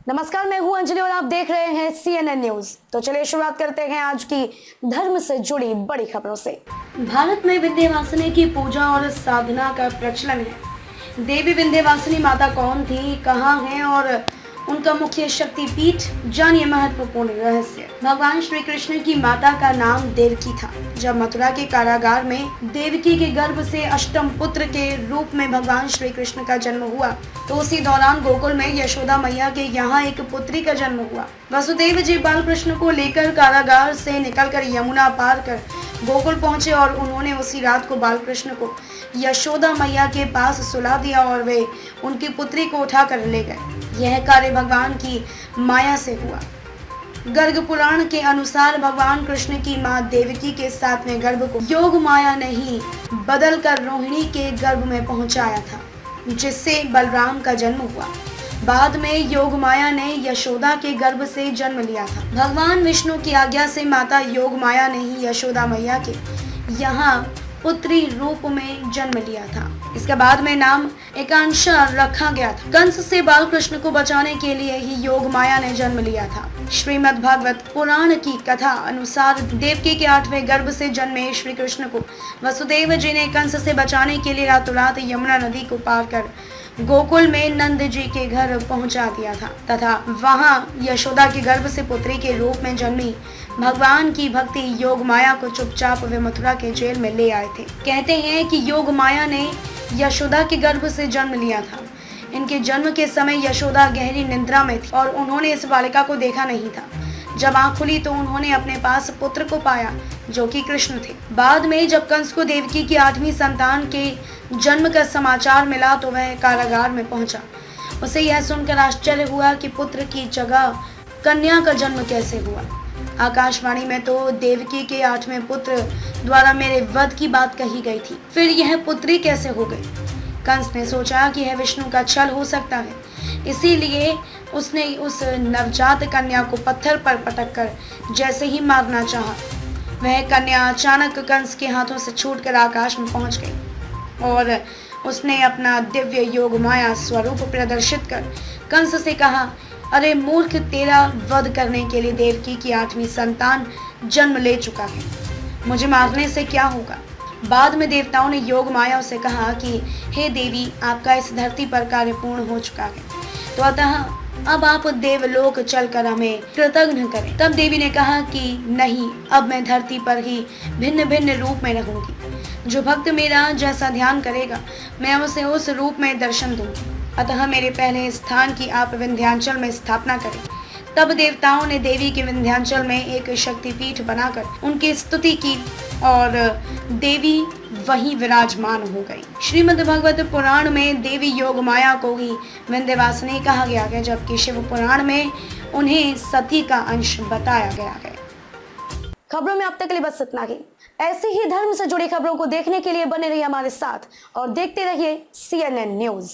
नमस्कार, मैं हूं अंजलि और आप देख रहे हैं CNN न्यूज। तो चलिए शुरुआत करते हैं आज की धर्म से जुड़ी बड़ी खबरों से। भारत में विंध्यवासिनी की पूजा और साधना का प्रचलन है। देवी विंध्यवासिनी माता कौन थी, कहाँ है और उनका मुख्य शक्तिपीठ, जानिए महत्वपूर्ण रहस्य। भगवान श्री कृष्ण की माता का नाम देवकी था। जब मथुरा के कारागार में देवकी के गर्भ से अष्टम पुत्र के रूप में भगवान श्री कृष्ण का जन्म हुआ, तो उसी दौरान गोकुल में यशोदा मैया के यहाँ एक पुत्री का जन्म हुआ। वसुदेव जी बाल कृष्ण को लेकर कारागार से निकलकर यमुना पार कर गोकुल पहुंचे और उन्होंने उसी रात को बाल कृष्ण को यशोदा मैया के पास सुला दिया और वे उनकी पुत्री को उठा कर ले गए। यह कार्य भगवान की माया से हुआ। गर्ग पुराण के अनुसार भगवान कृष्ण की मां देवकी के 7वें गर्भ को योग माया ने ही बदल कर रोहिणी के गर्भ में पहुंचाया था, जिससे बलराम का जन्म हुआ। बाद में योग माया ने यशोदा के गर्भ से जन्म लिया था। भगवान विष्णु की आज्ञा से माता योग माया ने ही यशोदा मैया के यहाँ पुत्री रूप में जन्म लिया था। इसके बाद में नाम एकांशा रखा गया था। कंस से बाल कृष्ण को बचाने के लिए ही योग माया ने जन्म लिया था। श्रीमद् भागवत पुराण की कथा अनुसार देवकी के 8वें गर्भ से जन्मे श्री कृष्ण को वसुदेव जी ने कंस से बचाने के लिए रातों रात यमुना नदी को पार कर गोकुल में नंद जी के घर पहुंचा दिया था तथा वहां यशोदा के गर्भ से पुत्री के रूप में जन्मी भगवान की भक्ति योग माया को चुपचाप वे मथुरा के जेल में ले आए थे। कहते हैं कि योग माया ने यशोदा के गर्भ से जन्म लिया था। इनके जन्म के समय यशोदा गहरी निद्रा में थी और उन्होंने इस बालिका को देखा नहीं था। जब आंख खुली तो उन्होंने अपने पास पुत्र को पाया जो कि कृष्ण थे। बाद में जब कंस को देवकी की 8वीं संतान के जन्म का समाचार मिला तो वह कारागार में पहुंचा। उसे यह सुनकर आश्चर्य हुआ कि पुत्र की जगह कन्या का जन्म कैसे हुआ। आकाशवाणी में तो देवकी के 8वें पुत्र द्वारा मेरे वध की बात कही गई थी, फिर यह पुत्री कैसे हो गई। कंस ने सोचा कि यह विष्णु का छल हो सकता है, इसीलिए उसने उस नवजात कन्या को पत्थर पर पटक कर जैसे ही मारना चाहा, वह कन्या अचानक कंस के हाथों से छूटकर आकाश में पहुंच गई और उसने अपना दिव्य योग माया स्वरूप प्रदर्शित कर कंस से कहा, अरे मूर्ख, तेरा वध करने के लिए देवकी की 8वीं संतान जन्म ले चुका है, मुझे मारने से क्या होगा। बाद में देवताओं ने योग माया से कहा कि हे देवी, आपका इस धरती पर कार्य पूर्ण हो चुका है, तो अतः अब आप देवलोक चलकर हमें कृतज्ञ करें। तब देवी ने कहा कि नहीं, अब मैं धरती पर ही भिन्न भिन्न रूप में रहूंगी। जो भक्त मेरा जैसा ध्यान करेगा मैं उसे उस रूप में दर्शन दूंगी। अतः मेरे पहले स्थान की आप विंध्याचल में स्थापना करें। तब देवताओं ने देवी के विंध्याचल में एक शक्तिपीठ बनाकर उनकी स्तुति की और देवी वहीं विराजमान हो गई। श्रीमद् भागवत पुराण में देवी योग माया को ही विंध्यवासिनी कहा गया है, जबकि शिव पुराण में उन्हें सती का अंश बताया गया है। खबरों में अब तक के लिए बस इतना ही। ऐसी ही धर्म से जुड़ी खबरों को देखने के लिए बने रहिए हमारे साथ और देखते रहिए CNN न्यूज।